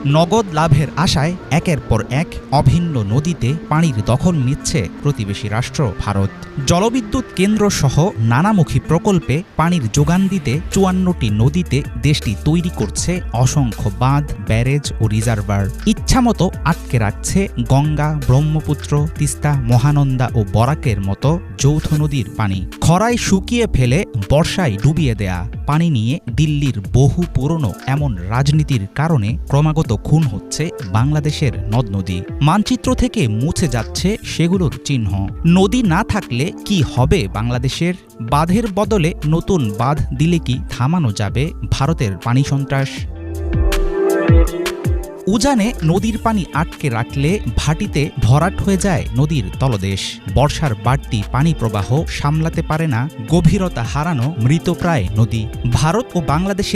নগদ লাভের আশায় একের পর এক অভিন্ন নদীতে পানির দখল নিচ্ছে প্রতিবেশী রাষ্ট্র ভারত। জলবিদ্যুৎ কেন্দ্র সহ নানামুখী প্রকল্পে পানির যোগান দিতে ৫৪টি নদীতে দেশটি তৈরি করছে অসংখ্য বাঁধ, ব্যারেজ ও রিজার্ভার। ইচ্ছামতো আটকে রাখছে গঙ্গা, ব্রহ্মপুত্র, তিস্তা, মহানন্দা ও বরাকের মতো যৌথ নদীর পানি। খরায় শুকিয়ে ফেলে বর্ষায় ডুবিয়ে দেয়া পানি নিয়ে দিল্লির বহু পুরনো এমন রাজনীতির কারণে ক্রমাগত খুন হচ্ছে বাংলাদেশের নদ নদী। মানচিত্র থেকে মুছে যাচ্ছে সেগুলোর চিহ্ন। নদী না থাকলে কি হবে বাংলাদেশের? বাঁধের বদলে নতুন বাঁধ দিলে কি থামানো যাবে ভারতের পানি সন্ত্রাস? উজানে নদীর পানি আটকে রাখলে ভাটিতে ভরাট হয়ে যায় নদীর তলদেশ। বর্ষার বাড়তি পানি প্রবাহ সামলাতে পারে না গভীরতা হারানো মৃতপ্রায় নদী। ভারত ও বাংলাদেশের